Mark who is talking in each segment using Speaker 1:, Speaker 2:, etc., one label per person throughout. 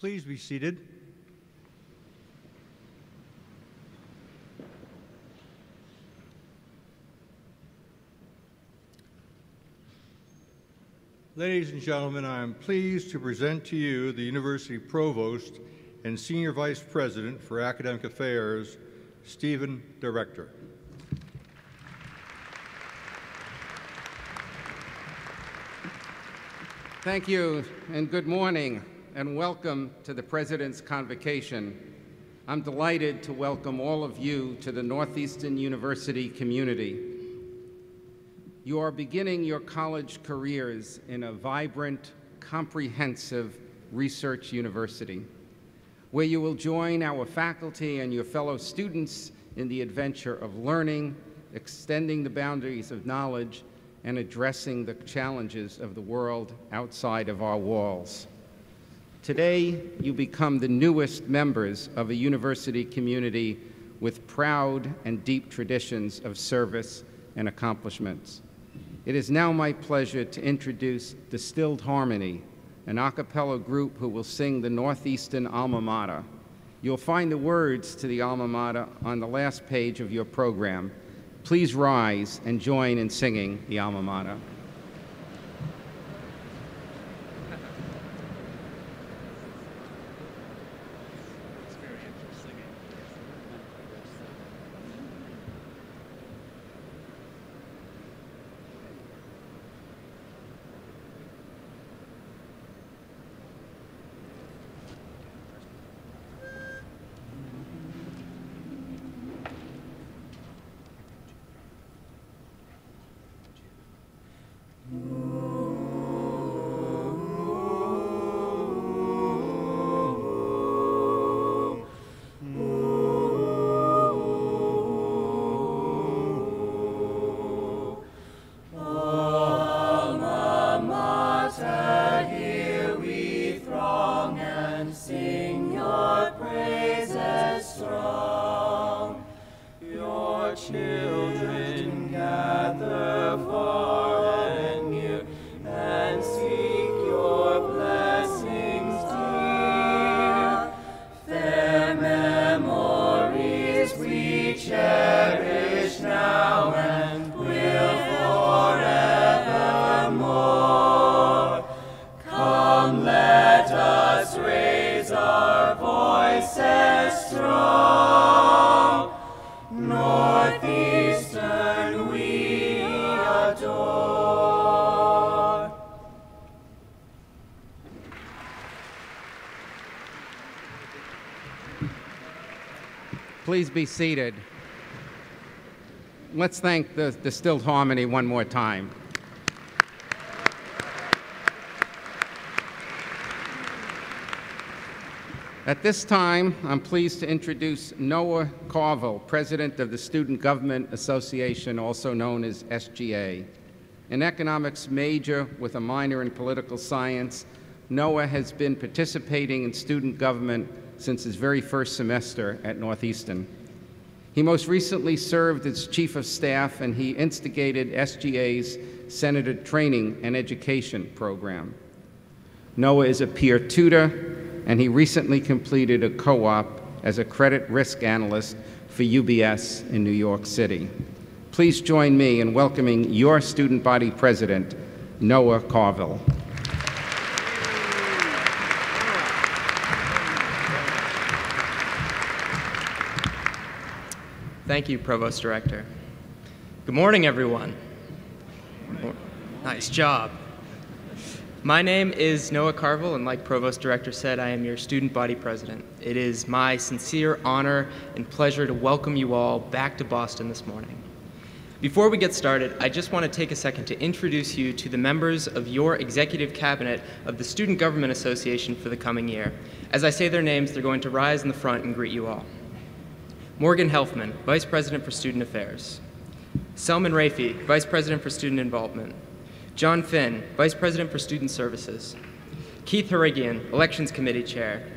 Speaker 1: Please be seated. Ladies and gentlemen, I am pleased to present to you the University Provost and Senior Vice President for Academic Affairs, Stephen Director.
Speaker 2: Thank you, and good morning, and welcome to the President's Convocation. I'm delighted to welcome all of you to the Northeastern University community. You are beginning your college careers in a vibrant, comprehensive research university, where you will join our faculty and your fellow students in the adventure of learning, extending the boundaries of knowledge, and addressing the challenges of the world outside of our walls. Today, you become the newest members of a university community with proud and deep traditions of service and accomplishments. It is now my pleasure to introduce Distilled Harmony, an a cappella group who will sing the Northeastern alma mater. You'll find the words to the alma mater on the last page of your program. Please rise and join in singing the alma mater. Please be seated. Let's thank the Distilled Harmony one more time. At this time, I'm pleased to introduce Noah Carville, President of the Student Government Association, also known as SGA. An economics major with a minor in political science, Noah has been participating in student government since his very first semester at Northeastern. He most recently served as Chief of Staff, and he instigated SGA's Senator Training and Education program. Noah is a peer tutor, and he recently completed a co-op as a credit risk analyst for UBS in New York City. Please join me in welcoming your student body president, Noah Carville.
Speaker 3: Thank you, Provost Director. Good morning, everyone. Nice job. My name is Noah Carville, and like Provost Director said, I am your student body president. It is my sincere honor and pleasure to welcome you all back to Boston this morning. Before we get started, I just want to take a second to introduce you to the members of your executive cabinet of the Student Government Association for the coming year. As I say their names, they're going to rise in the front and greet you all. Morgan Helfman, Vice President for Student Affairs. Selman Rafi, Vice President for Student Involvement. John Finn, Vice President for Student Services. Keith Harigian, Elections Committee Chair.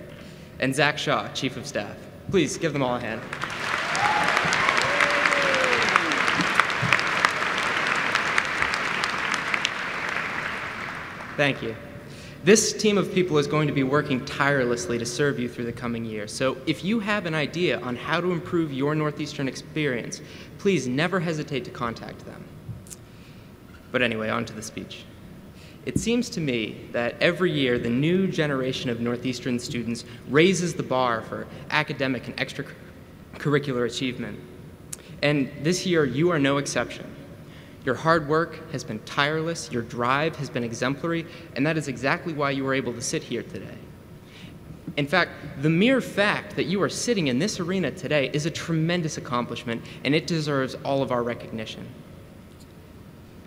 Speaker 3: And Zach Shaw, Chief of Staff. Please give them all a hand. Thank you. This team of people is going to be working tirelessly to serve you through the coming year. So if you have an idea on how to improve your Northeastern experience, please never hesitate to contact them. But anyway, on to the speech. It seems to me that every year the new generation of Northeastern students raises the bar for academic and extracurricular achievement. And this year, you are no exception. Your hard work has been tireless, your drive has been exemplary, and that is exactly why you were able to sit here today. In fact, the mere fact that you are sitting in this arena today is a tremendous accomplishment, and it deserves all of our recognition.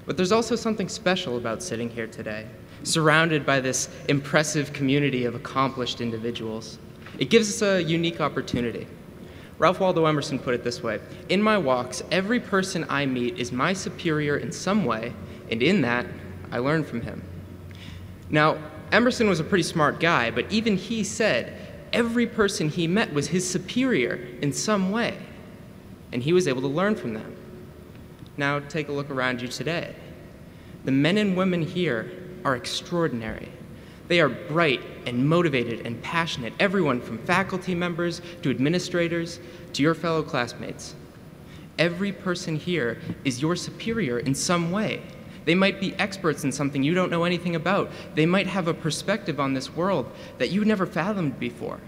Speaker 3: But there's also something special about sitting here today, surrounded by this impressive community of accomplished individuals. It gives us a unique opportunity. Ralph Waldo Emerson put it this way: in my walks, every person I meet is my superior in some way, and in that, I learn from him. Now, Emerson was a pretty smart guy, but even he said every person he met was his superior in some way, and he was able to learn from them. Now, take a look around you today. The men and women here are extraordinary. They are bright and motivated and passionate, everyone from faculty members to administrators to your fellow classmates. Every person here is your superior in some way. They might be experts in something you don't know anything about. They might have a perspective on this world that you never fathomed before.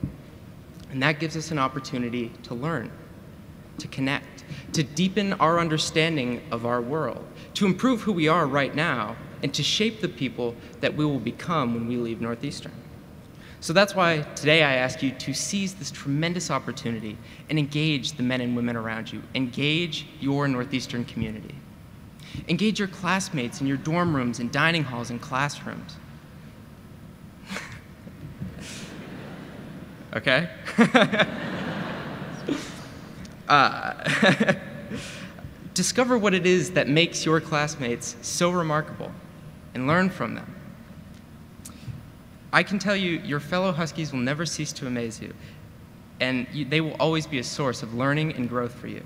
Speaker 3: And that gives us an opportunity to learn, to connect, to deepen our understanding of our world, to improve who we are right now, and to shape the people that we will become when we leave Northeastern. So that's why today I ask you to seize this tremendous opportunity and engage the men and women around you. Engage your Northeastern community. Engage your classmates in your dorm rooms and dining halls and classrooms. Okay? Discover what it is that makes your classmates so remarkable and learn from them. I can tell you, your fellow Huskies will never cease to amaze you, and they will always be a source of learning and growth for you.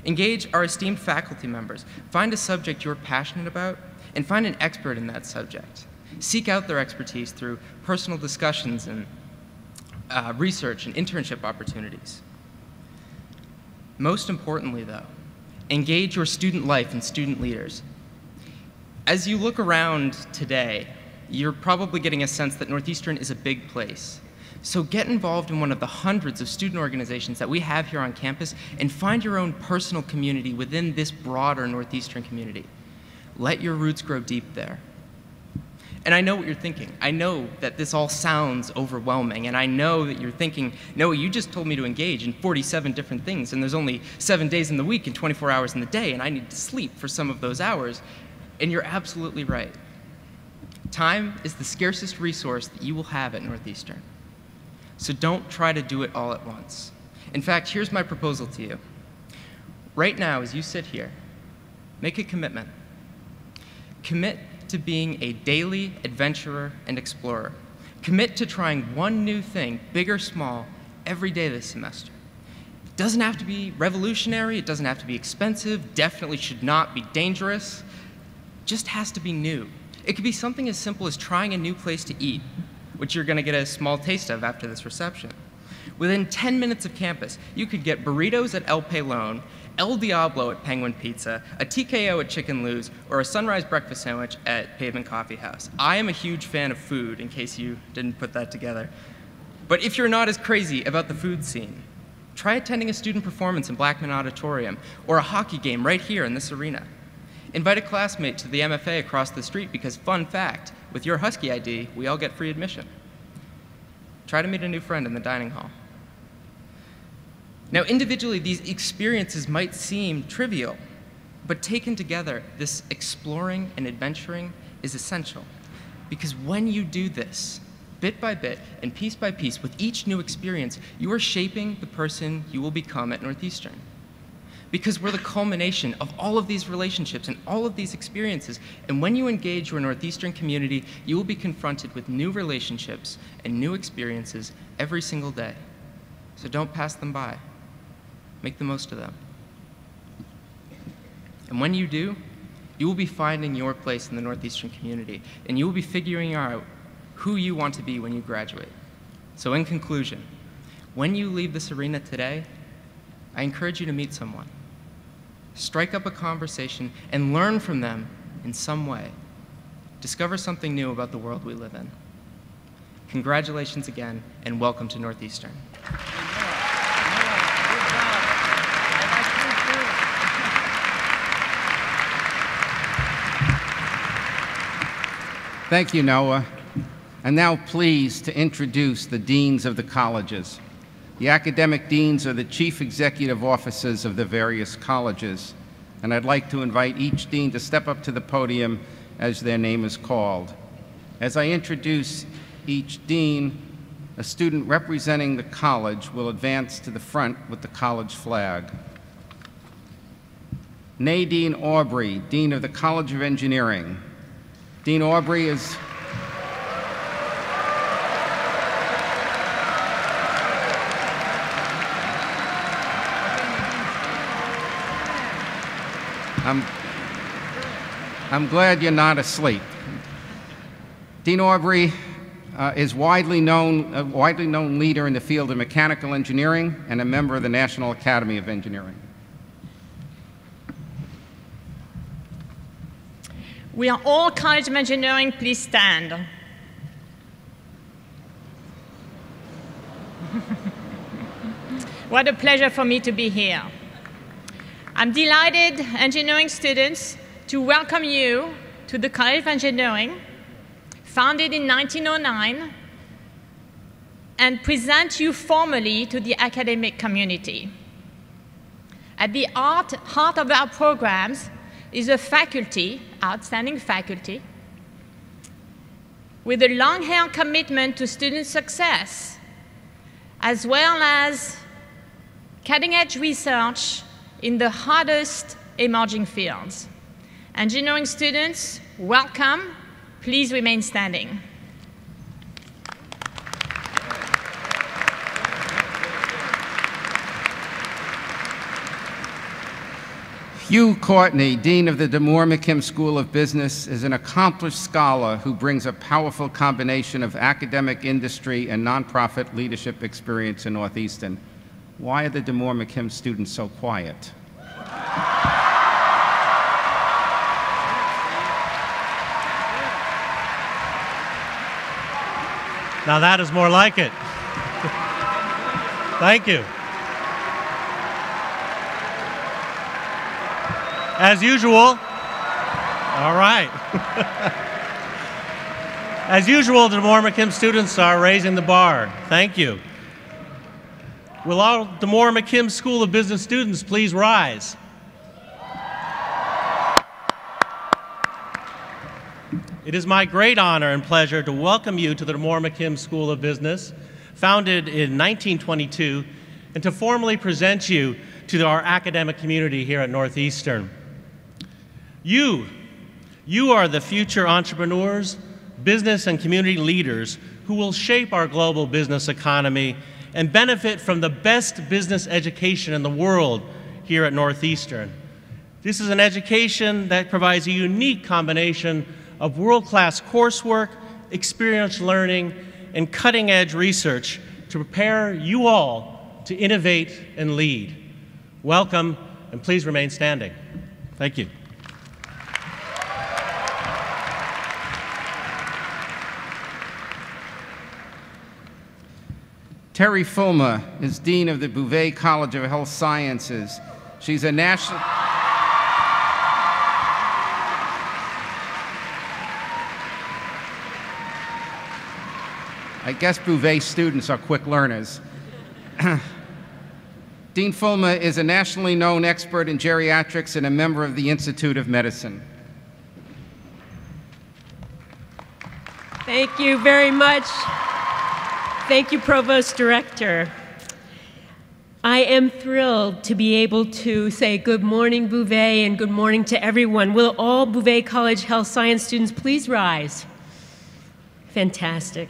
Speaker 3: Engage our esteemed faculty members. Find a subject you're passionate about, and find an expert in that subject. Seek out their expertise through personal discussions and research and internship opportunities. Most importantly, though, engage your student life and student leaders. As you look around today, you're probably getting a sense that Northeastern is a big place. So get involved in one of the hundreds of student organizations that we have here on campus and find your own personal community within this broader Northeastern community. Let your roots grow deep there. And I know what you're thinking. I know that this all sounds overwhelming, and I know that you're thinking, Noah, you just told me to engage in 47 different things, and there's only 7 days in the week and 24 hours in the day, and I need to sleep for some of those hours. And you're absolutely right. Time is the scarcest resource that you will have at Northeastern. So don't try to do it all at once. In fact, here's my proposal to you. Right now, as you sit here, make a commitment. Commit to being a daily adventurer and explorer. Commit to trying one new thing, big or small, every day this semester. It doesn't have to be revolutionary, it doesn't have to be expensive, definitely should not be dangerous, just has to be new. It could be something as simple as trying a new place to eat, which you're gonna get a small taste of after this reception. Within 10 minutes of campus, you could get burritos at El Pelon, El Diablo at Penguin Pizza, a TKO at Chicken Lou's, or a sunrise breakfast sandwich at Pavement Coffee House. I am a huge fan of food, in case you didn't put that together. But if you're not as crazy about the food scene, try attending a student performance in Blackman Auditorium, or a hockey game right here in this arena. Invite a classmate to the MFA across the street because, fun fact, with your Husky ID, we all get free admission. Try to meet a new friend in the dining hall. Now, individually, these experiences might seem trivial, but taken together, this exploring and adventuring is essential. Because when you do this, bit by bit and piece by piece, with each new experience, you are shaping the person you will become at Northeastern. Because we're the culmination of all of these relationships and all of these experiences. And when you engage your Northeastern community, you will be confronted with new relationships and new experiences every single day. So don't pass them by. Make the most of them. And when you do, you will be finding your place in the Northeastern community, and you will be figuring out who you want to be when you graduate. So in conclusion, when you leave this arena today, I encourage you to meet someone. Strike up a conversation and learn from them in some way. Discover something new about the world we live in. Congratulations again, and welcome to Northeastern.
Speaker 2: Thank you, Noah. I'm now pleased to introduce the deans of the colleges. The academic deans are the chief executive officers of the various colleges, and I'd like to invite each dean to step up to the podium as their name is called. As I introduce each dean, a student representing the college will advance to the front with the college flag. Nadine Aubrey, Dean of the College of Engineering. Dean Aubrey is I'm glad you're not asleep. Dean Aubrey is a widely known leader in the field of mechanical engineering and a member of the National Academy of Engineering.
Speaker 4: We are all College of Engineering. Please stand. What a pleasure for me to be here. I'm delighted, engineering students, to welcome you to the College of Engineering, founded in 1909, and present you formally to the academic community. At the heart of our programs is a faculty, outstanding faculty, with a long-held commitment to student success, as well as cutting-edge research in the hottest emerging fields. Engineering students, welcome. Please remain standing.
Speaker 2: Hugh Courtney, Dean of the DeMoore McKim School of Business, is an accomplished scholar who brings a powerful combination of academic, industry, and nonprofit leadership experience in Northeastern. Why are the DeMoore McKim students so quiet?
Speaker 5: Now that is more like it. Thank you. As usual, all right. As usual, the DeMoore McKim students are raising the bar. Thank you. Will all DeMoore McKim School of Business students please rise? It is my great honor and pleasure to welcome you to the DeMoore McKim School of Business, founded in 1922, and to formally present you to our academic community here at Northeastern. You are the future entrepreneurs, business and community leaders who will shape our global business economy and benefit from the best business education in the world here at Northeastern. This is an education that provides a unique combination of world-class coursework, experiential learning, and cutting-edge research to prepare you all to innovate and lead. Welcome, and please remain standing. Thank you.
Speaker 2: Terry Fulmer is Dean of the Bouvet College of Health Sciences. She's a national... I guess Bouvet students are quick learners. Dean Fulmer is a nationally known expert in geriatrics and a member of the Institute of Medicine.
Speaker 6: Thank you very much. Thank you, Provost Director. I am thrilled to be able to say good morning, Bouvet, and good morning to everyone. Will all Bouvet College Health Science students please rise? Fantastic.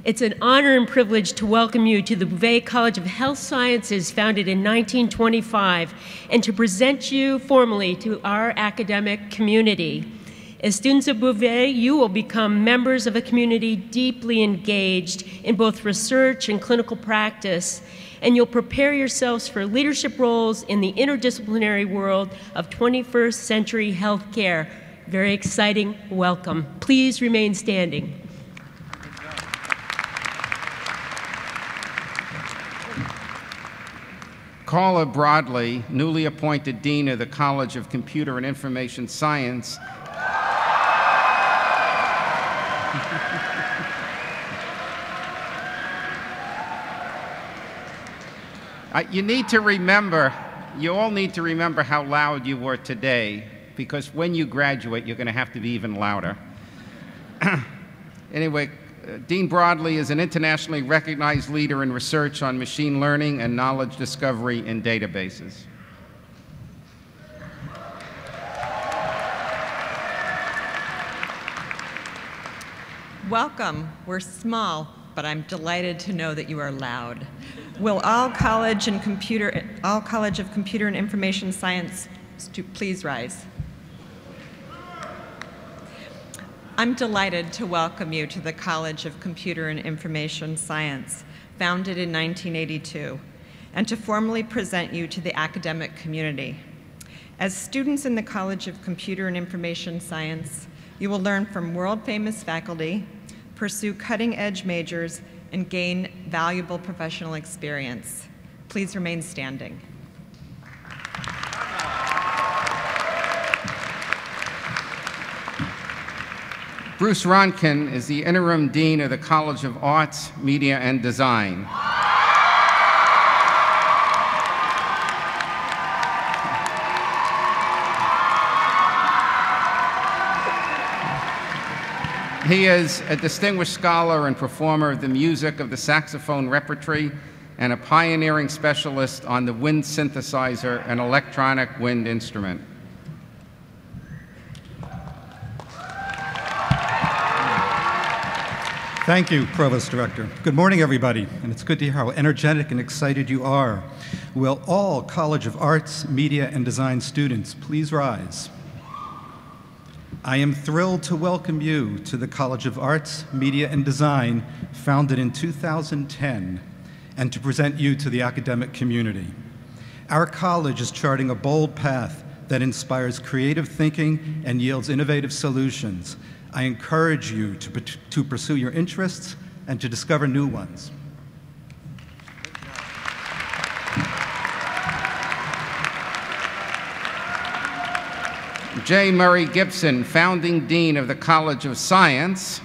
Speaker 6: It's an honor and privilege to welcome you to the Bouvet College of Health Sciences, founded in 1925, and to present you formally to our academic community. As students of Bouvet, you will become members of a community deeply engaged in both research and clinical practice, and you'll prepare yourselves for leadership roles in the interdisciplinary world of 21st century healthcare. Very exciting. Welcome. Please remain standing.
Speaker 2: Carla Broadley, newly appointed Dean of the College of Computer and Information Science. You all need to remember how loud you were today, because when you graduate, you're going to have to be even louder. Anyway, Dean Broadley is an internationally recognized leader in research on machine learning and knowledge discovery in databases.
Speaker 7: Welcome. We're small, but I'm delighted to know that you are loud. Will all College of Computer and Information Science please rise? I'm delighted to welcome you to the College of Computer and Information Science, founded in 1982, and to formally present you to the academic community. As students in the College of Computer and Information Science, you will learn from world-famous faculty, pursue cutting-edge majors, and gain valuable professional experience. Please remain standing.
Speaker 2: Bruce Ronkin is the interim dean of the College of Arts, Media, and Design. He is a distinguished scholar and performer of the music of the saxophone repertory and a pioneering specialist on the wind synthesizer, an electronic wind instrument.
Speaker 8: Thank you, Provost Director. Good morning, everybody, and it's good to hear how energetic and excited you are. Will all College of Arts, Media, and Design students please rise? I am thrilled to welcome you to the College of Arts, Media, and Design, founded in 2010, and to present you to the academic community. Our college is charting a bold path that inspires creative thinking and yields innovative solutions. I encourage you to pursue your interests and to discover new ones.
Speaker 2: J. Murray Gibson, founding dean of the College of Science.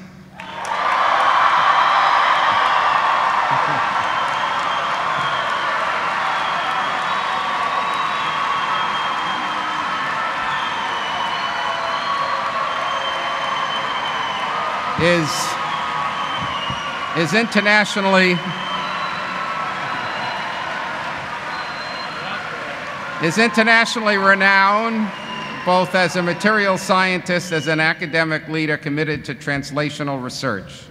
Speaker 2: is internationally renowned, both as a material scientist, as an academic leader committed to translational research.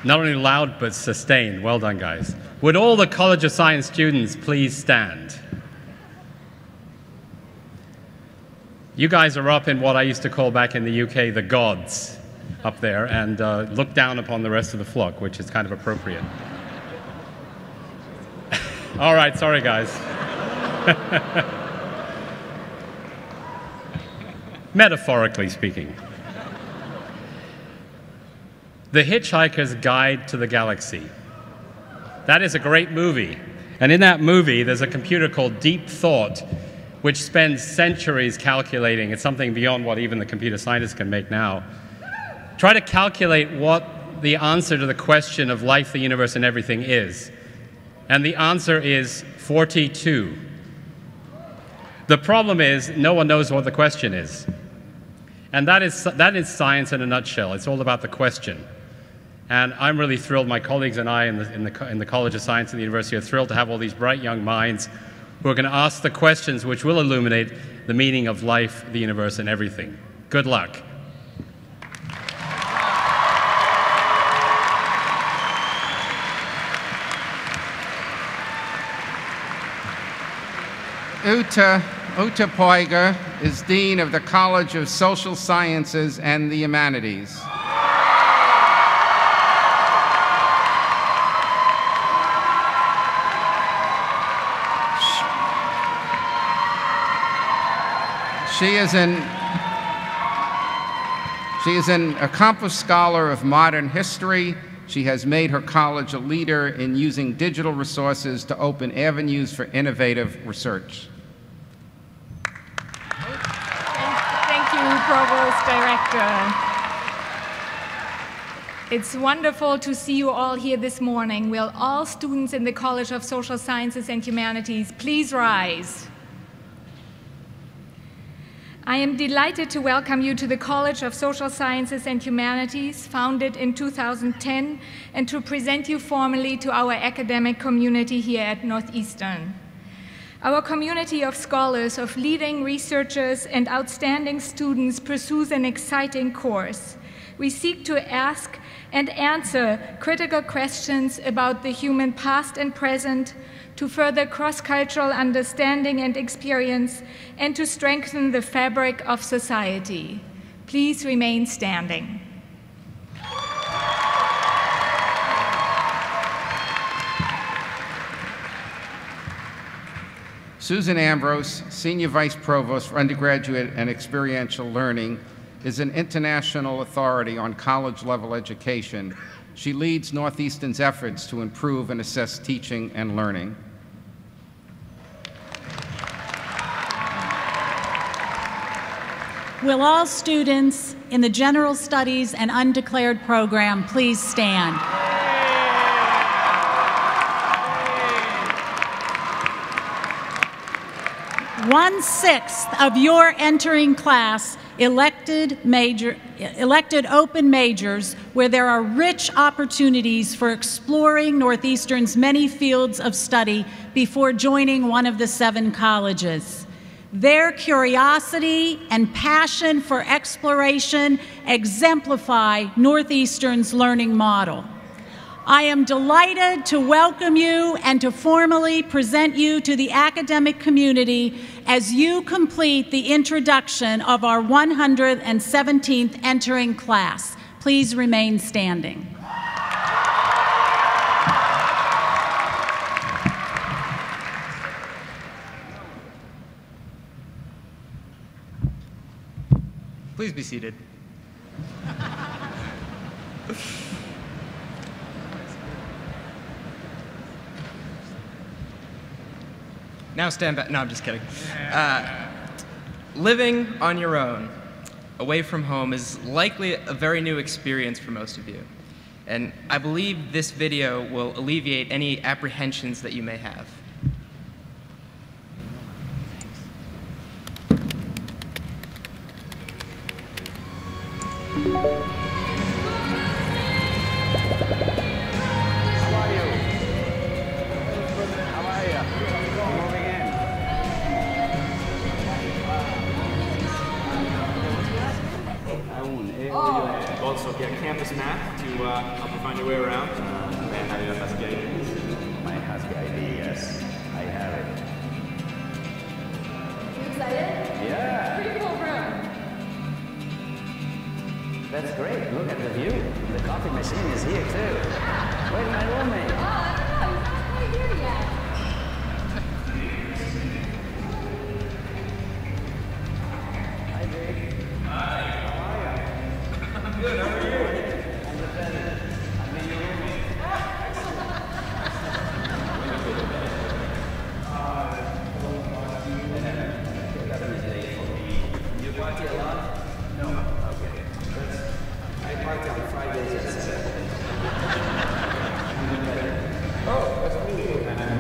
Speaker 9: Not only loud, but sustained. Well done, guys. Would all the College of Science students please stand? You guys are up in what I used to call back in the UK the gods up there, and look down upon the rest of the flock, which is kind of appropriate. All right, sorry, guys. Metaphorically speaking. The Hitchhiker's Guide to the Galaxy. That is a great movie. And in that movie, there's a computer called Deep Thought, which spends centuries calculating. It's something beyond what even the computer scientists can make now. Try to calculate what the answer to the question of life, the universe, and everything is. And the answer is 42. The problem is no one knows what the question is. And that is science in a nutshell. It's all about the question. And I'm really thrilled, my colleagues and I in the College of Science and the University are thrilled to have all these bright young minds who are going to ask the questions which will illuminate the meaning of life, the universe, and everything. Good luck.
Speaker 2: Uta Poiga is Dean of the College of Social Sciences and the Humanities. She is an accomplished scholar of modern history. She has made her college a leader in using digital resources to open avenues for innovative research.
Speaker 10: Thank you, Provost Director. It's wonderful to see you all here this morning. Will all students in the College of Social Sciences and Humanities please rise? I am delighted to welcome you to the College of Social Sciences and Humanities, founded in 2010, and to present you formally to our academic community here at Northeastern. Our community of scholars, of leading researchers, and outstanding students pursues an exciting course. We seek to ask and answer critical questions about the human past and present, to further cross-cultural understanding and experience, and to strengthen the fabric of society. Please remain standing.
Speaker 2: Susan Ambrose, Senior Vice Provost for Undergraduate and Experiential Learning, is an international authority on college-level education. She leads Northeastern's efforts to improve and assess teaching and learning.
Speaker 11: Will all students in the General Studies and Undeclared program please stand? One-sixth of your entering class elected open majors, where there are rich opportunities for exploring Northeastern's many fields of study before joining one of the 7 colleges. Their curiosity and passion for exploration exemplify Northeastern's learning model. I am delighted to welcome you and to formally present you to the academic community as you complete the introduction of our 117th entering class. Please remain standing.
Speaker 3: Please be seated. Now stand back. No, I'm just kidding. Living on your own, away from home, is likely a very new experience for most of you. And I believe this video will alleviate any apprehensions that you may have.
Speaker 12: Also get a campus map to help you find your way around. And have your Husky ID. My Husky ID, yes. I have it.
Speaker 13: You excited?
Speaker 12: Yeah.
Speaker 13: Pretty cool room.
Speaker 12: That's great. Look at the view. The coffee machine is here too. Where's my roommate?
Speaker 13: Oh, I don't know. He's not quite here yet.
Speaker 12: Hi, Jake. Hi. How are you? I'm good. How are you? I'm the president. I'm in your roommate. You party a lot? No. Okay. I party on Fridays at 7. Oh, that's cool. And I'm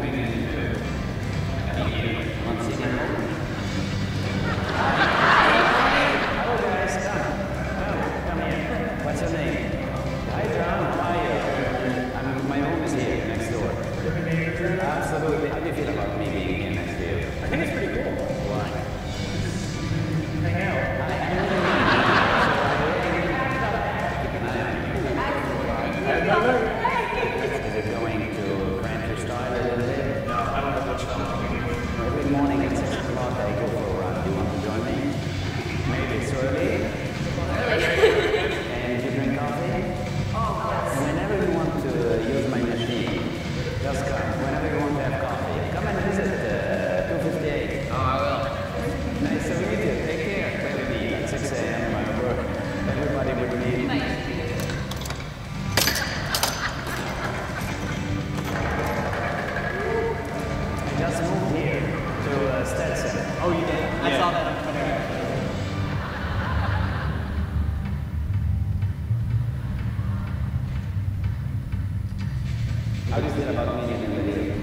Speaker 14: How do you feel about meeting in the video?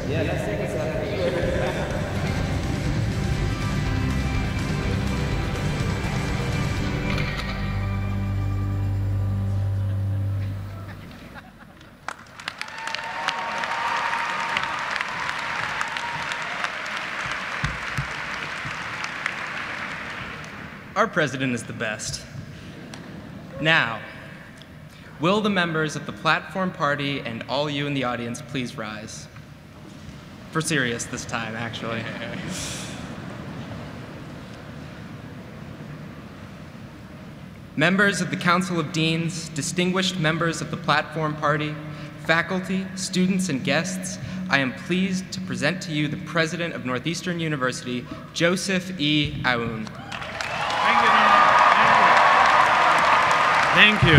Speaker 14: Yeah, let's take a selfie.
Speaker 3: Our president is the best. Now, will the members of the Platform Party and all you in the audience please rise? For serious this time, actually. Members of the Council of Deans, distinguished members of the Platform Party, faculty, students, and guests, I am pleased to present to you the President of Northeastern University, Joseph E. Aoun.
Speaker 15: Thank you.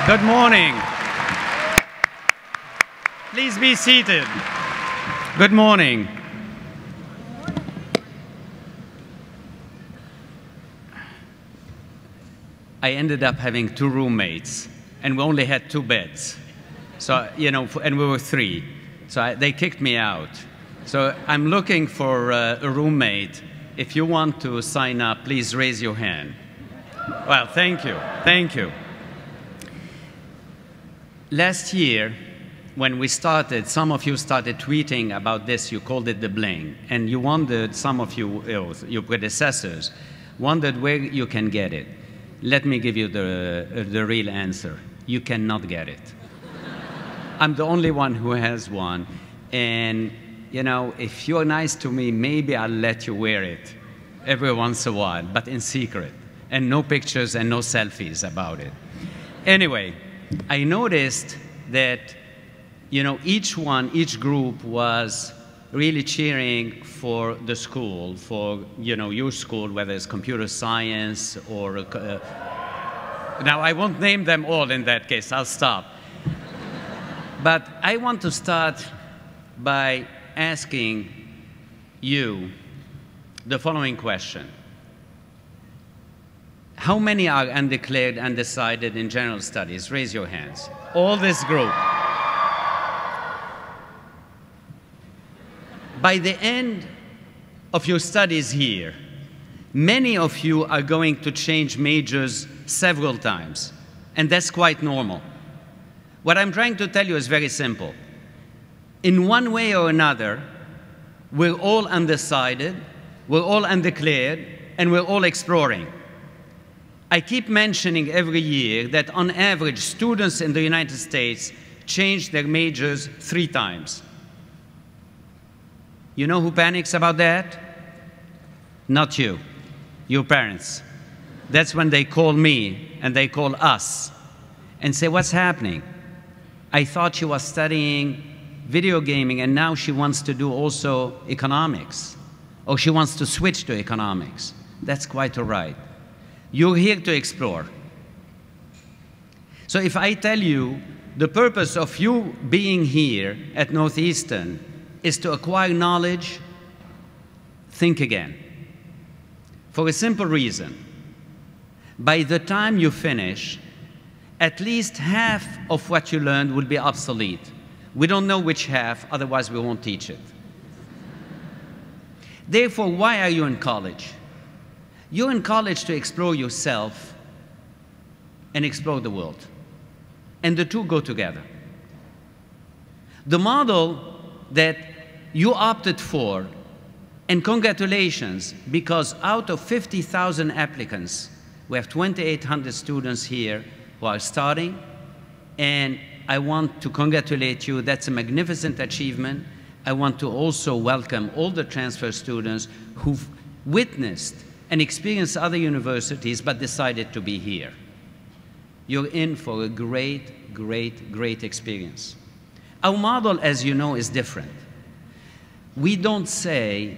Speaker 15: Good morning. Please be seated. Good morning. I ended up having 2 roommates, and we only had 2 beds. So, you know, and we were 3. So they kicked me out. So I'm looking for a roommate. If you want to sign up, please raise your hand. Well, thank you. Thank you. Last year, when we started, some of you started tweeting about this. You called it the bling. And you wondered, some of you, your predecessors, wondered where you can get it. Let me give you the real answer. You cannot get it. I'm the only one who has one. And, you know, if you're nice to me, maybe I'll let you wear it every once in a while, but in secret. And no pictures and no selfies about it. Anyway, I noticed that, you know, each group was really cheering for the school, for, you know, your school, whether it's computer science or, now I won't name them all in that case, I'll stop. But I want to start by asking you the following question. How many are undeclared, undecided in general studies? Raise your hands. All this group. By the end of your studies here, many of you are going to change majors several times, and that's quite normal. What I'm trying to tell you is very simple. In one way or another, we're all undecided, we're all undeclared, and we're all exploring. I keep mentioning every year that on average, students in the United States change their majors 3 times. You know who panics about that? Not you, your parents. That's when they call me and they call us and say, what's happening? I thought she was studying video gaming and now she wants to do also economics, or she wants to switch to economics. That's quite all right. You're here to explore. So if I tell you the purpose of you being here at Northeastern is to acquire knowledge, think again. For a simple reason. By the time you finish, at least half of what you learned will be obsolete. We don't know which half, otherwise we won't teach it. Therefore, why are you in college? You're in college to explore yourself and explore the world. And the two go together. The model that you opted for, and congratulations, because out of 50,000 applicants, we have 2,800 students here who are starting, and I want to congratulate you. That's a magnificent achievement. I want to also welcome all the transfer students who've witnessed and experienced other universities but decided to be here. You're in for a great, great, great experience. Our model, as you know, is different. We don't say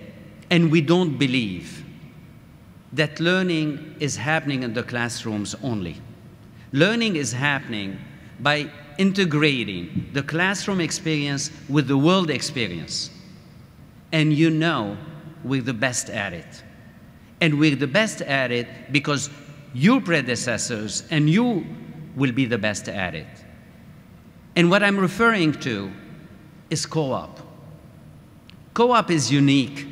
Speaker 15: and we don't believe that learning is happening in the classrooms only. Learning is happening by integrating the classroom experience with the world experience. And you know we're the best at it. And we're the best at it because your predecessors and you will be the best at it. And what I'm referring to is co-op. Co-op is unique.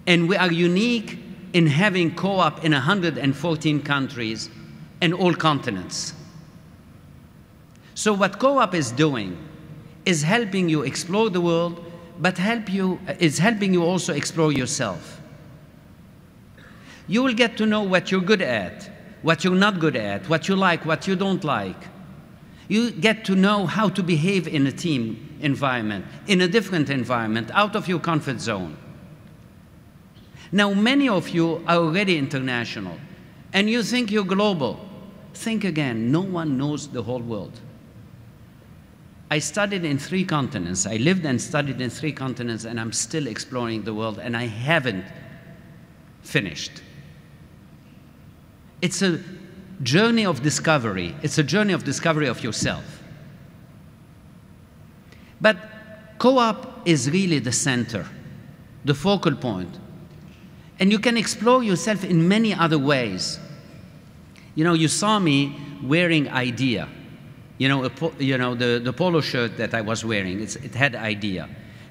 Speaker 15: And we are unique in having co-op in 114 countries and all continents. So what co-op is doing is helping you explore the world, but is helping you also explore yourself. You will get to know what you're good at, what you're not good at, what you like, what you don't like. You get to know how to behave in a team environment, in a different environment, out of your comfort zone. Now, many of you are already international, and you think you're global. Think again, no one knows the whole world. I studied in 3 continents. I lived and studied in 3 continents, and I'm still exploring the world, and I haven't finished. It's a journey of discovery. It's a journey of discovery of yourself. But co-op is really the center, the focal point. And you can explore yourself in many other ways. You know, you saw me wearing IDEA. The polo shirt that I was wearing, it had IDEA.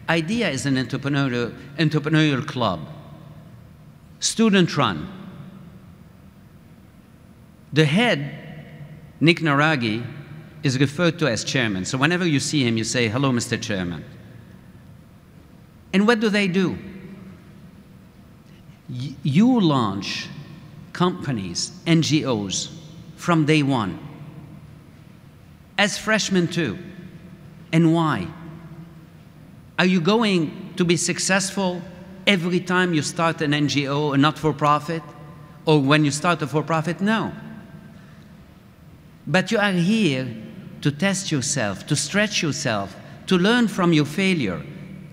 Speaker 15: IDEA is an entrepreneurial club, student-run. The head, Nick Naragi, is referred to as chairman. So whenever you see him, you say, "Hello, Mr. Chairman." And what do? You launch companies, NGOs, from day one. As freshmen too. And why? Are you going to be successful every time you start an NGO, a not-for-profit? Or when you start a for-profit? No. But you are here to test yourself, to stretch yourself, to learn from your failure,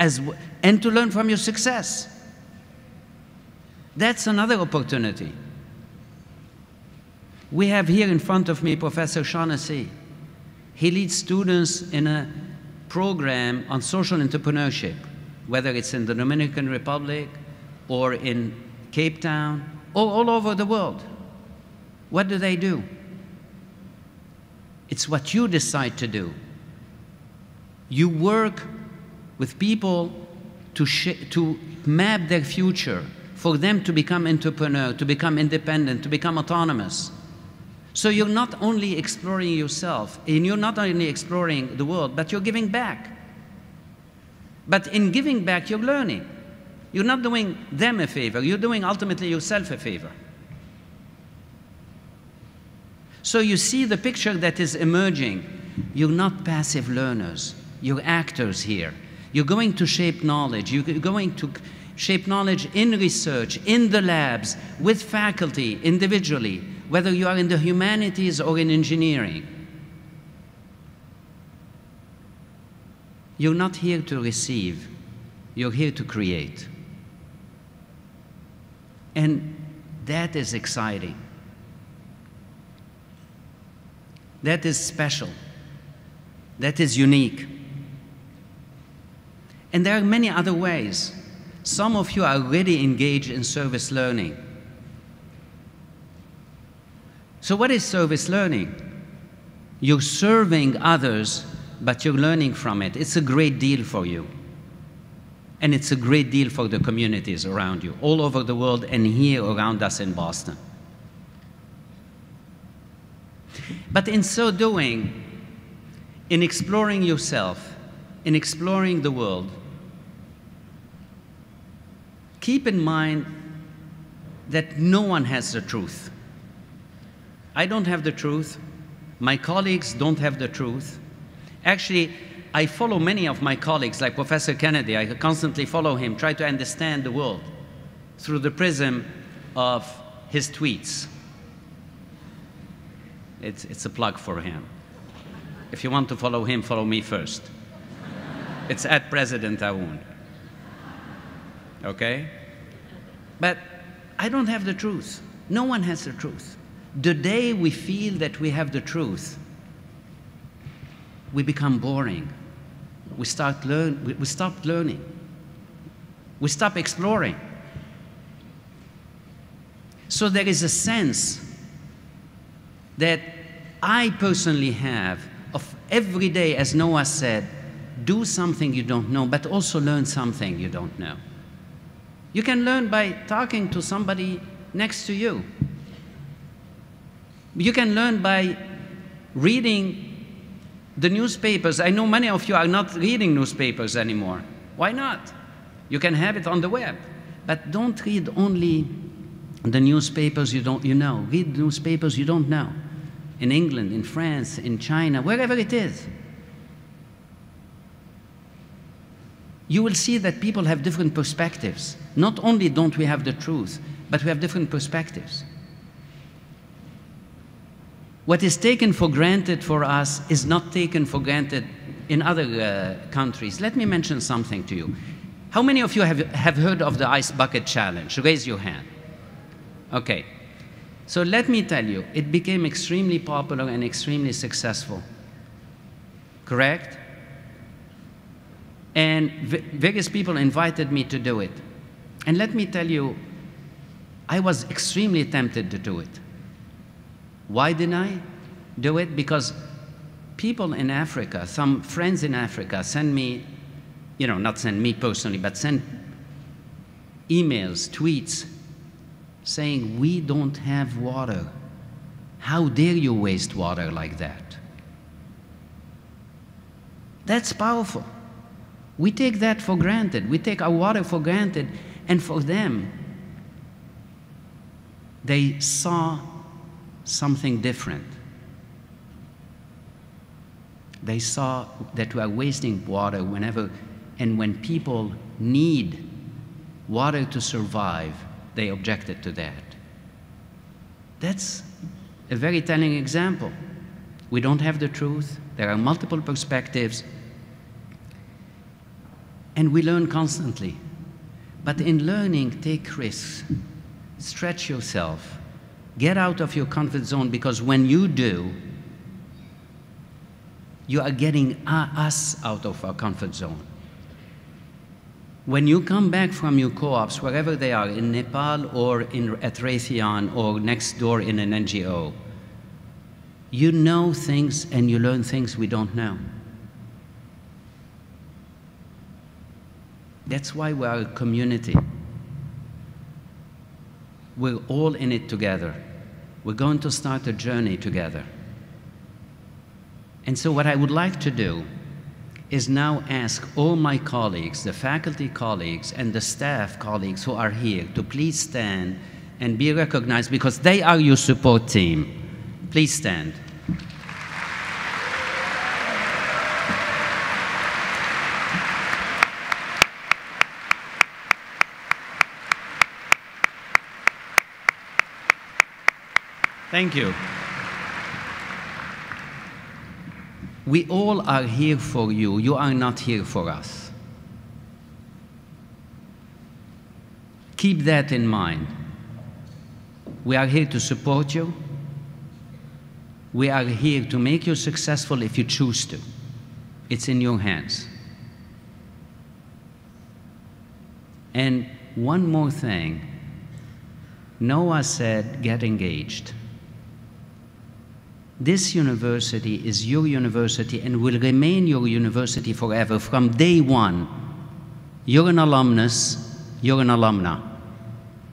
Speaker 15: and to learn from your success. That's another opportunity. We have here in front of me Professor Shaughnessy. He leads students in a program on social entrepreneurship, whether it's in the Dominican Republic or in Cape Town or all over the world. What do? It's what you decide to do. You work with people to map their future, for them to become entrepreneur, to become independent, to become autonomous. So you're not only exploring yourself, and you're not only exploring the world, but you're giving back. But in giving back, you're learning. You're not doing them a favor, you're doing ultimately yourself a favor. So you see the picture that is emerging. You're not passive learners, you're actors here. You're going to shape knowledge, you're going to shape knowledge in research, in the labs, with faculty, individually, whether you are in the humanities or in engineering. You're not here to receive, you're here to create. And that is exciting. That is special. That is unique. And there are many other ways. Some of you are already engaged in service learning. So what is service learning? You're serving others, but you're learning from it. It's a great deal for you. And it's a great deal for the communities around you, all over the world and here around us in Boston. But in so doing, in exploring yourself, in exploring the world, keep in mind that no one has the truth. I don't have the truth. My colleagues don't have the truth. Actually, I follow many of my colleagues, like Professor Kennedy. I constantly follow him, try to understand the world through the prism of his tweets. It's a plug for him. If you want to follow him, follow me first. It's at President Aoun. Okay? But I don't have the truth. No one has the truth. The day we feel that we have the truth, we become boring. We stop learning. We stop exploring. So there is a sense that I personally have of Every day, as Noah said, do something you don't know, but also learn something you don't know. You can learn by talking to somebody next to you. You can learn by reading the newspapers. I know many of you are not reading newspapers anymore. Why not? You can have it on the web. But don't read only the newspapers you know. Read newspapers you don't know. In England, in France, in China, wherever it is. You will see that people have different perspectives. Not only don't we have the truth, but we have different perspectives. What is taken for granted for us is not taken for granted in other countries. Let me mention something to you. How many of you have heard of the Ice Bucket Challenge? Raise your hand. Okay. So let me tell you, it became extremely popular and extremely successful. Correct? And various people invited me to do it. And let me tell you, I was extremely tempted to do it. Why didn't I do it? Because people in Africa, some friends in Africa send me, not send me personally, but send emails, tweets, saying, we don't have water. How dare you waste water like that? That's powerful. We take that for granted. We take our water for granted. And for them, they saw something different. They saw that we are wasting water whenever, and when people need water to survive, they objected to that. That's a very telling example. We don't have the truth. There are multiple perspectives. And we learn constantly. But in learning, take risks. Stretch yourself. Get out of your comfort zone, because when you do, you are getting us out of our comfort zone. When you come back from your co-ops, wherever they are, in Nepal or at Raytheon or next door in an NGO, you know things and you learn things we don't know. That's why we are a community. We're all in it together. We're going to start a journey together. And so what I would like to do is now ask all my colleagues, the faculty colleagues and the staff colleagues who are here, to please stand and be recognized, because they are your support team. Please stand. Thank you. We all are here for you. You are not here for us. Keep that in mind. We are here to support you. We are here to make you successful if you choose to. It's in your hands. And one more thing. Noah said, get engaged. This university is your university and will remain your university forever. From day one, you're an alumnus, you're an alumna.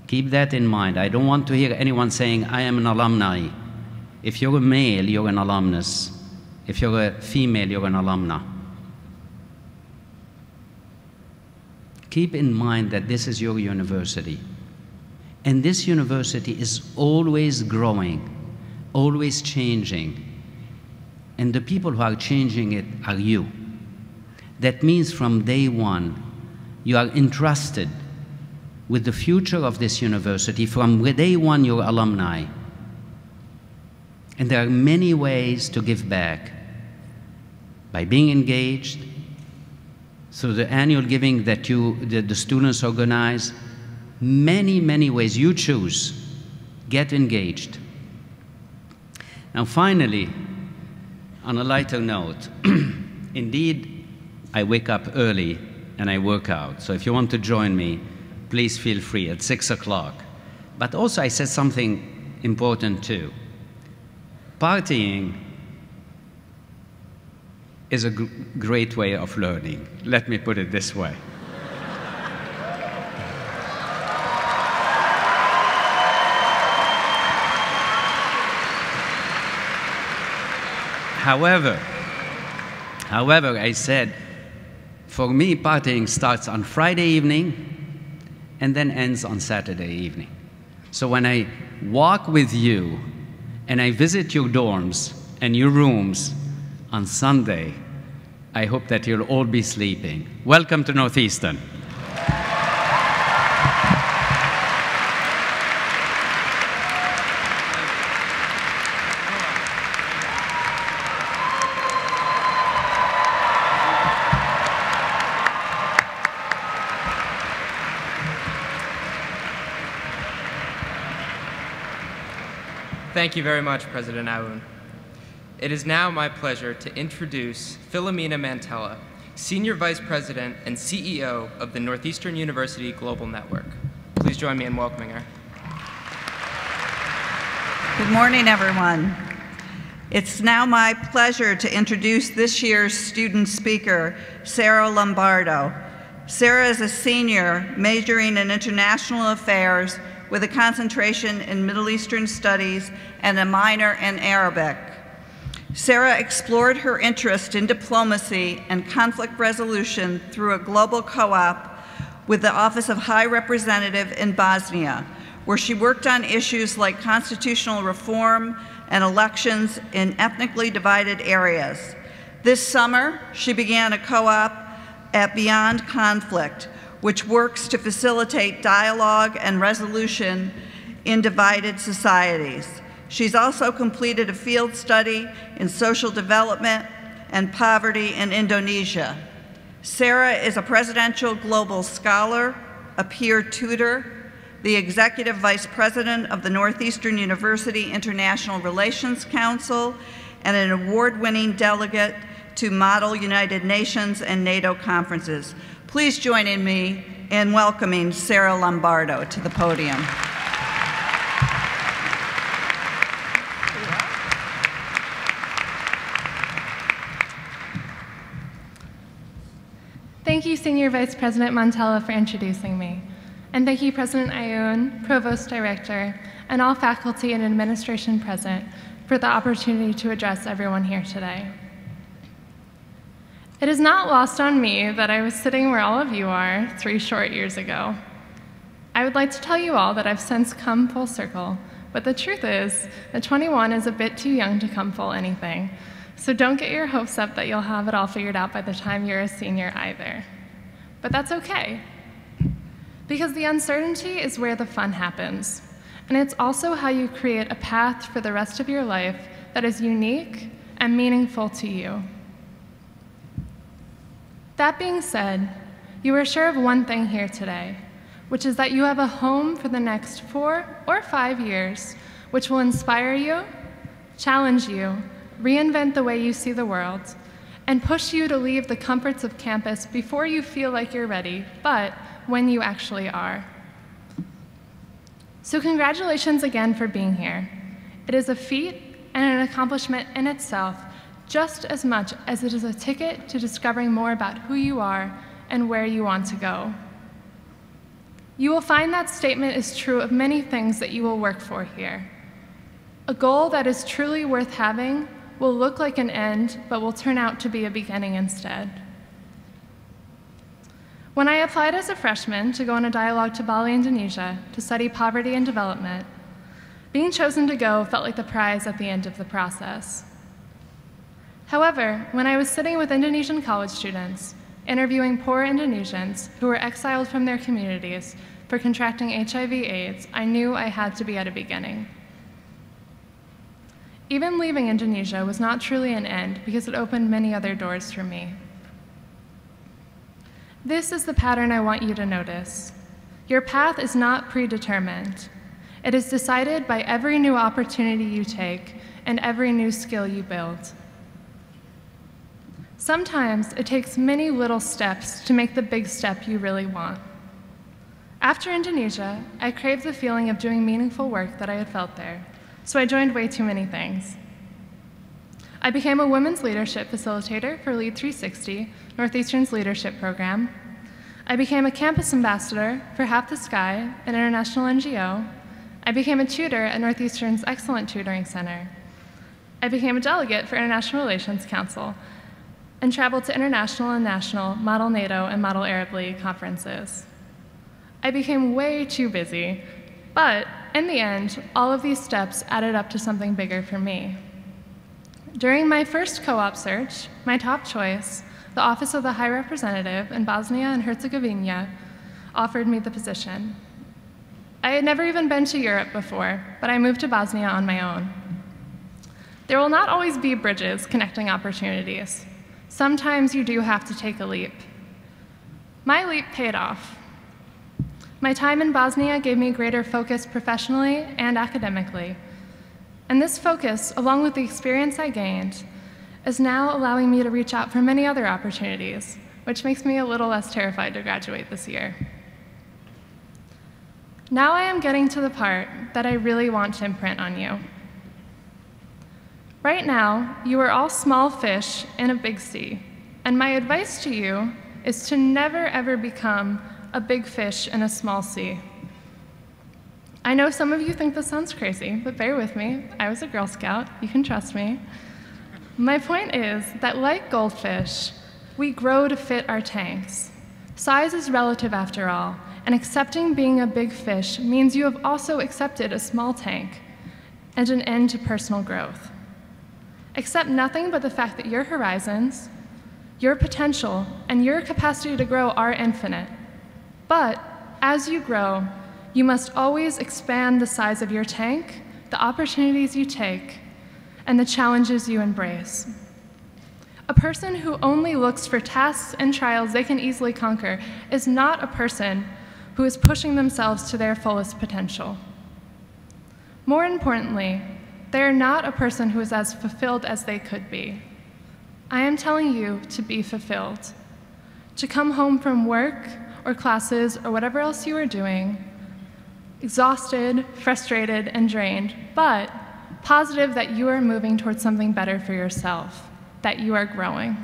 Speaker 15: Keep that in mind. I don't want to hear anyone saying, I am an alumni. If you're a male, you're an alumnus. If you're a female, you're an alumna. Keep in mind that this is your university. And this university is always growing, always changing. And the people who are changing it are you. That means from day one, you are entrusted with the future of this university. From day one, you're alumni. And there are many ways to give back. By being engaged, through the annual giving that the students organize, many, many ways. You choose. Get engaged. Now finally, on a lighter note, indeed, I wake up early and I work out. So if you want to join me, please feel free at 6 o'clock. But also I said something important too. Partying is a great way of learning. Let me put it this way. However, I said, for me, partying starts on Friday evening and then ends on Saturday evening. So when I walk with you and I visit your dorms and your rooms on Sunday, I hope that you'll all be sleeping. Welcome to Northeastern.
Speaker 3: Thank you very much, President Aoun. It is now my pleasure to introduce Philomena Mantella, Senior Vice President and CEO of the Northeastern University Global Network. Please join me in welcoming her.
Speaker 16: Good morning, everyone. It's now my pleasure to introduce this year's student speaker, Sarah Lombardo. Sarah is a senior majoring in international affairs with a concentration in Middle Eastern studies and a minor in Arabic. Sarah explored her interest in diplomacy and conflict resolution through a global co-op with the Office of High Representative in Bosnia, where she worked on issues like constitutional reform and elections in ethnically divided areas. This summer, she began a co-op at Beyond Conflict, which works to facilitate dialogue and resolution in divided societies. She's also completed a field study in social development and poverty in Indonesia. Sarah is a Presidential Global Scholar, a peer tutor, the Executive Vice President of the Northeastern University International Relations Council, and an award-winning delegate to Model United Nations and NATO conferences. Please join in me in welcoming Sarah Lombardo to the podium.
Speaker 17: Thank you, Senior Vice President Mantella, for introducing me. And thank you, President Aoun, Provost Director, and all faculty and administration present for the opportunity to address everyone here today. It is not lost on me that I was sitting where all of you are 3 short years ago. I would like to tell you all that I've since come full circle, but the truth is that 21 is a bit too young to come full anything. So don't get your hopes up that you'll have it all figured out by the time you're a senior either. But that's okay, because the uncertainty is where the fun happens. And it's also how you create a path for the rest of your life that is unique and meaningful to you. That being said, you are sure of one thing here today, which is that you have a home for the next 4 or 5 years, which will inspire you, challenge you, reinvent the way you see the world, and push you to leave the comforts of campus before you feel like you're ready, but when you actually are. So congratulations again for being here. It is a feat and an accomplishment in itself, just as much as it is a ticket to discovering more about who you are and where you want to go. You will find that statement is true of many things that you will work for here. A goal that is truly worth having will look like an end, but will turn out to be a beginning instead. When I applied as a freshman to go on a dialogue to Bali, Indonesia, to study poverty and development, being chosen to go felt like the prize at the end of the process. However, when I was sitting with Indonesian college students, interviewing poor Indonesians who were exiled from their communities for contracting HIV/AIDS, I knew I had to be at a beginning. Even leaving Indonesia was not truly an end because it opened many other doors for me. This is the pattern I want you to notice. Your path is not predetermined. It is decided by every new opportunity you take and every new skill you build. Sometimes it takes many little steps to make the big step you really want. After Indonesia, I craved the feeling of doing meaningful work that I had felt there, so I joined way too many things. I became a women's leadership facilitator for Lead 360, Northeastern's leadership program. I became a campus ambassador for Half the Sky, an international NGO. I became a tutor at Northeastern's Excellent Tutoring Center. I became a delegate for International Relations Council and traveled to international and national Model NATO and Model Arab League conferences. I became way too busy, but in the end, all of these steps added up to something bigger for me. During my first co-op search, my top choice, the Office of the High Representative in Bosnia and Herzegovina, offered me the position. I had never even been to Europe before, but I moved to Bosnia on my own. There will not always be bridges connecting opportunities. Sometimes you do have to take a leap. My leap paid off. My time in Bosnia gave me greater focus professionally and academically. And this focus, along with the experience I gained, is now allowing me to reach out for many other opportunities, which makes me a little less terrified to graduate this year. Now I am getting to the part that I really want to imprint on you. Right now, you are all small fish in a big sea, and my advice to you is to never ever become a big fish in a small sea. I know some of you think this sounds crazy, but bear with me. I was a Girl Scout. You can trust me. My point is that like goldfish, we grow to fit our tanks. Size is relative after all, and accepting being a big fish means you have also accepted a small tank and an end to personal growth. Accept nothing but the fact that your horizons, your potential, and your capacity to grow are infinite. But as you grow, you must always expand the size of your tank, the opportunities you take, and the challenges you embrace. A person who only looks for tasks and trials they can easily conquer is not a person who is pushing themselves to their fullest potential. More importantly, they are not a person who is as fulfilled as they could be. I am telling you to be fulfilled, to come home from work or classes or whatever else you are doing, exhausted, frustrated, and drained, but positive that you are moving towards something better for yourself, that you are growing.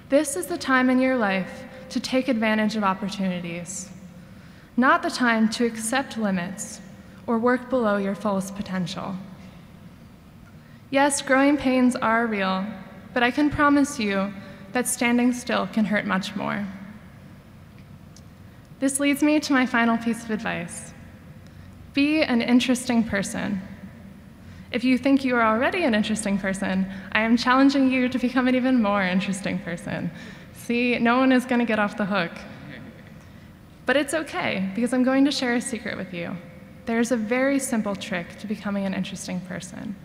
Speaker 17: This is the time in your life to take advantage of opportunities, not the time to accept limits or work below your fullest potential. Yes, growing pains are real, but I can promise you that standing still can hurt much more. This leads me to my final piece of advice. Be an interesting person. If you think you are already an interesting person, I am challenging you to become an even more interesting person. See, no one is going to get off the hook. But it's okay, because I'm going to share a secret with you. There's a very simple trick to becoming an interesting person.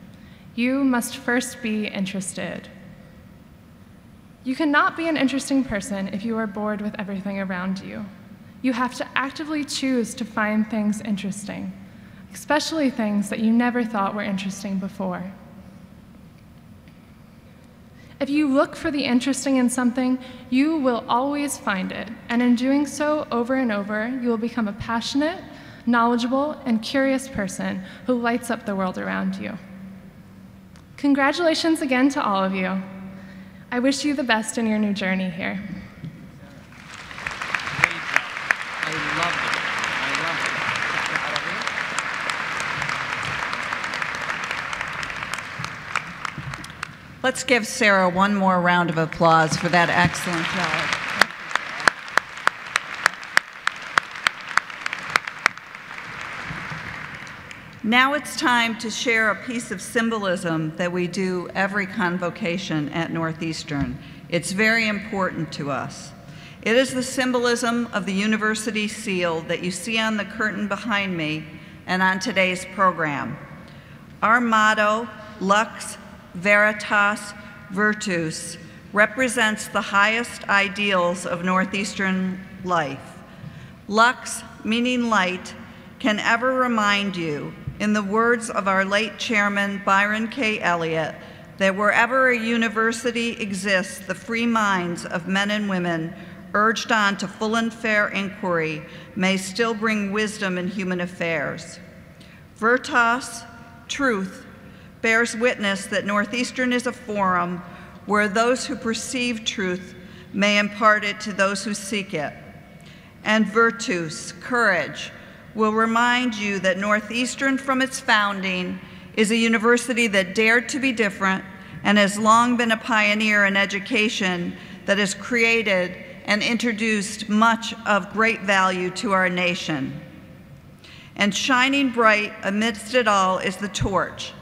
Speaker 17: You must first be interested. You cannot be an interesting person if you are bored with everything around you. You have to actively choose to find things interesting, especially things that you never thought were interesting before. If you look for the interesting in something, you will always find it, and in doing so over and over, you will become a passionate, knowledgeable, and curious person who lights up the world around you. Congratulations again to all of you. I wish you the best in your new journey here.
Speaker 16: Let's give Sarah one more round of applause for that excellent job. Now it's time to share a piece of symbolism that we do every convocation at Northeastern. It's very important to us. It is the symbolism of the university seal that you see on the curtain behind me and on today's program. Our motto, Lux Veritas Virtus, represents the highest ideals of Northeastern life. Lux, meaning light, can ever remind you, in the words of our late chairman, Byron K. Elliott, that wherever a university exists, the free minds of men and women, urged on to full and fair inquiry, may still bring wisdom in human affairs. Veritas, truth, bears witness that Northeastern is a forum where those who perceive truth may impart it to those who seek it. And Virtus, courage, will remind you that Northeastern from its founding is a university that dared to be different and has long been a pioneer in education that has created and introduced much of great value to our nation. And shining bright amidst it all is the torch,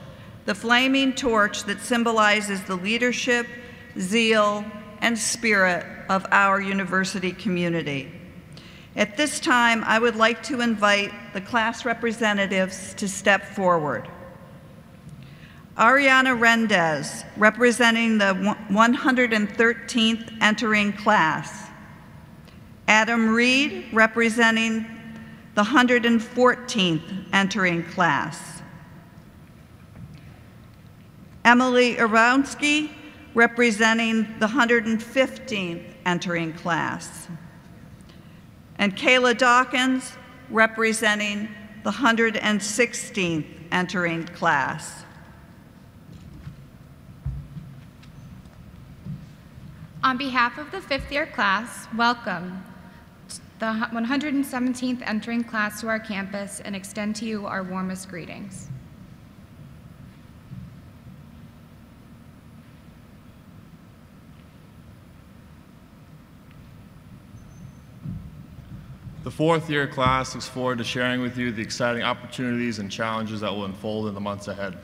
Speaker 16: the flaming torch that symbolizes the leadership, zeal, and spirit of our university community. At this time, I would like to invite the class representatives to step forward. Ariana Rendez, representing the 113th entering class. Adam Reed, representing the 114th entering class. Emily Aronsky, representing the 115th entering class. And Kayla Dawkins, representing the 116th entering class.
Speaker 18: On behalf of the fifth-year class, welcome the 117th entering class to our campus and extend to you our warmest greetings.
Speaker 19: The fourth-year class looks forward to sharing with you the exciting opportunities and challenges that will unfold in the months ahead.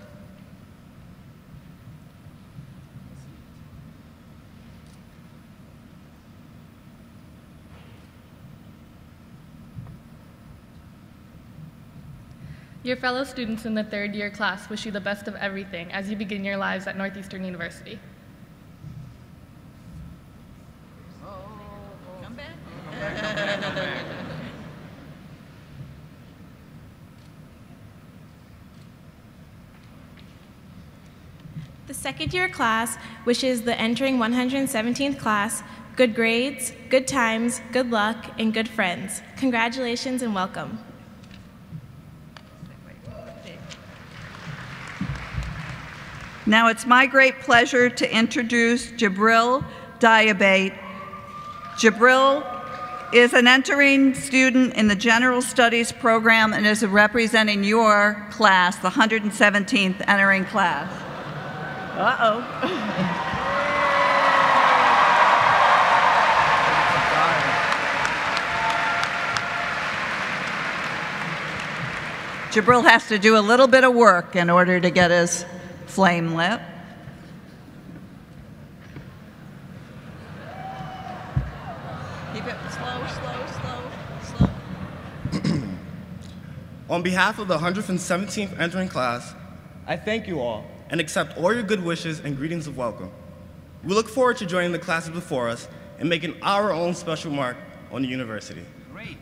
Speaker 20: Your fellow students in the third-year class wish you the best of everything as you begin your lives at Northeastern University.
Speaker 16: Come back.
Speaker 21: The second-year class wishes the entering 117th class good grades, good times, good luck, and good friends. Congratulations and welcome.
Speaker 16: Now it's my great pleasure to introduce Jabril Diabate. Jabril is an entering student in the General Studies program and is representing your class, the 117th entering class. Uh-oh. Jabril has to do a little bit of work in order to get his flame lit. Keep it slow, slow, slow, slow.
Speaker 22: On behalf of the 117th entering class, I thank you all and accept all your good wishes and greetings of welcome. We look forward to joining the classes before us and making our own special mark on the university.
Speaker 15: Great.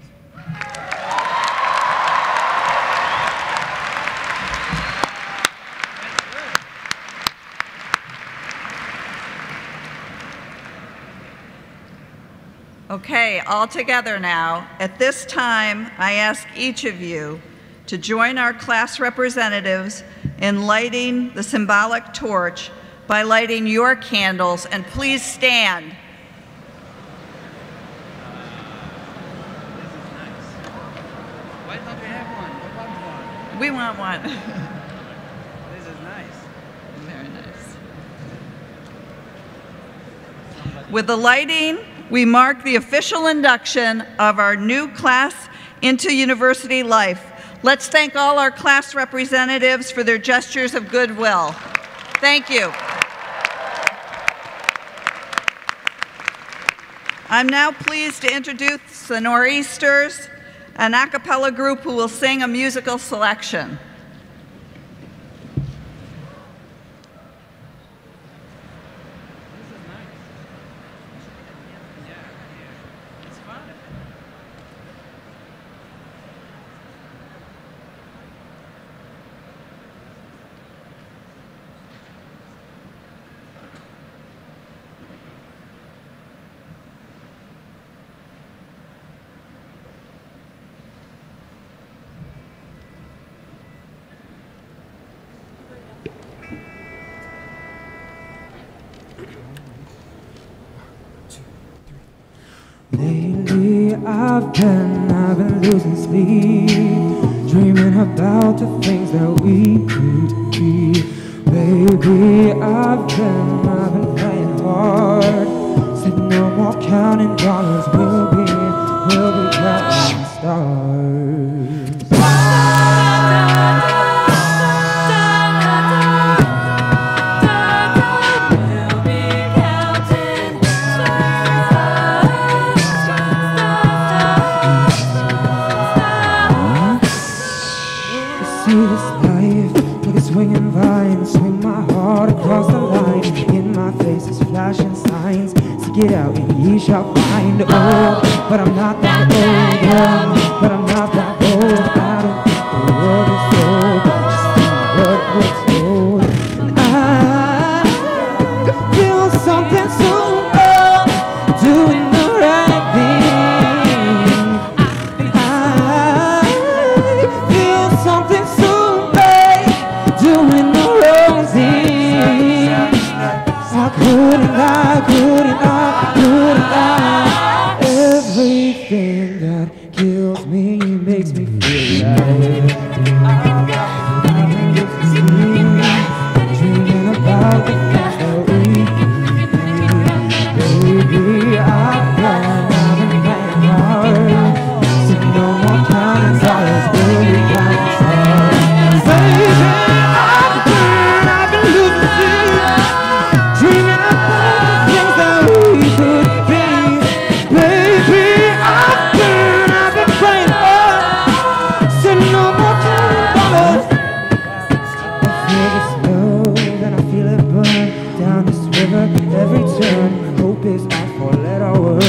Speaker 16: Okay, all together now. At this time, I ask each of you to join our class representatives in lighting the symbolic torch by lighting your candles, and please stand.
Speaker 15: Why don't we have one? We want one.
Speaker 16: We want one.
Speaker 15: This is nice.
Speaker 16: Very nice. With the lighting, we mark the official induction of our new class into university life. Let's thank all our class representatives for their gestures of goodwill. Thank you. I'm now pleased to introduce the Nor'easters, an a cappella group who will sing a musical selection.
Speaker 1: Lately I've been losing sleep, dreaming about the things that we could be. Baby, I've been playing hard, said no more counting dollars, we'll be counting stars. See this life like a swinging vine, swing my heart across the line. In my face is flashing signs, seek it out and ye shall find. Oh, but I'm not that old, yeah, but I'm not that old. I don't think the world is old, just what was old. And I feel something so old, doing the right thing. And I feel something so right, doing the wrong thing. I couldn't lie. Everything that kills me makes me feel alive. Dreaming about the things that we could be. Baby, I've been playing hard, so no more counting dollars, baby, counting stars. Baby, I've been losing sleep, dreaming about the things that we could be. Baby, I've been praying hard, so no more counting dollars. I feel the snow, then I feel it burn down this river, every turn. Hope is out for let our world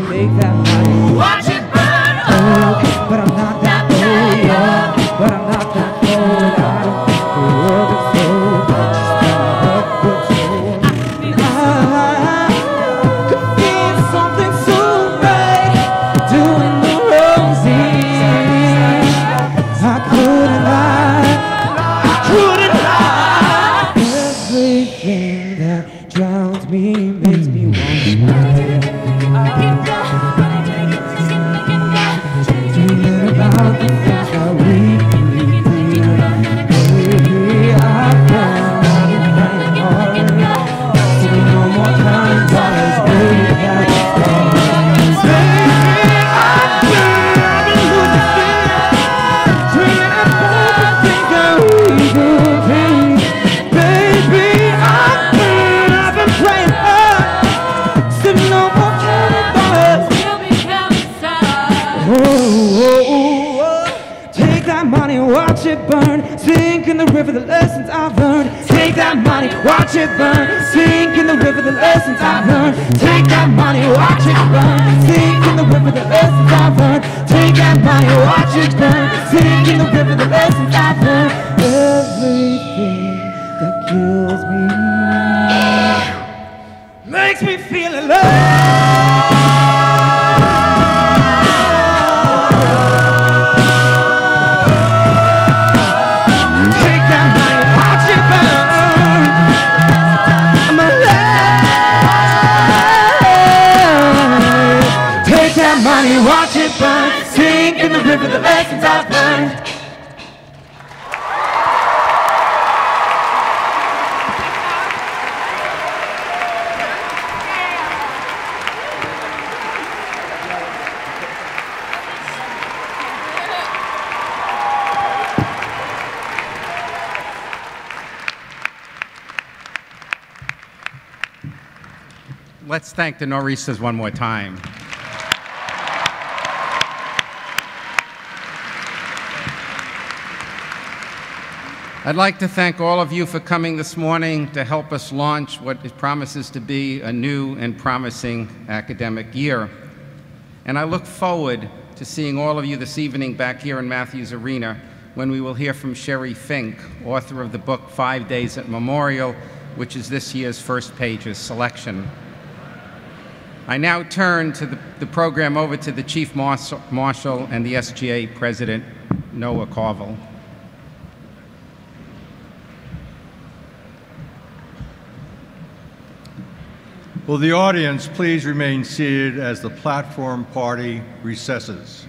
Speaker 1: make that money. Watch it burn. Oh, but I'm not that old, yeah, but I'm not that old. I don't think the world is old, just what we're told. I could feel something so right, doing the wrong thing. I couldn't lie. Everything that drowns me makes me want to cry. Dreaming about the things that we could be. Baby, I've been playing hard, so no more counting dollars, baby, counting stars. Baby, I've been losing sleep, dreaming about the things that we could be. Baby, I've been praying hard, so no more counting dollars. Oh, take that money, watch it burn, sink in the river, the lessons I've learned. Take that money, watch it burn, sink in the river, the lessons I've learned. Take that money, watch it burn, sink in the river, the lessons I've learned. Take that money, watch it burn, sink in the river, the lessons I've learned. Everything that kills me makes me feel alive. Take that money, watch it burn. I'm alive. Take that money, watch it burn, sink in the river, the lessons I've learned.
Speaker 2: Let's thank the Nor'easters one more time. I'd like to thank all of you for coming this morning to help us launch what promises to be a new and promising academic year. And I look forward to seeing all of you this evening back here in Matthews Arena when we will hear from Sherry Fink, author of the book 5 Days at Memorial, which is this year's First Pages selection. I now turn to the program over to the Chief Marshal and the SGA President, Noah Carville.
Speaker 4: Will the audience please remain seated as the platform party recesses?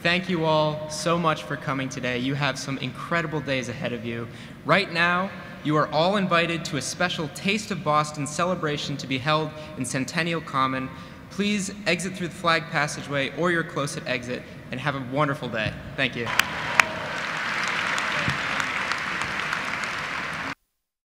Speaker 3: Thank you all so much for coming today. You have some incredible days ahead of you. Right now, you are all invited to a special Taste of Boston celebration to be held in Centennial Common. Please exit through the flag passageway or your closest exit and have a wonderful day. Thank you.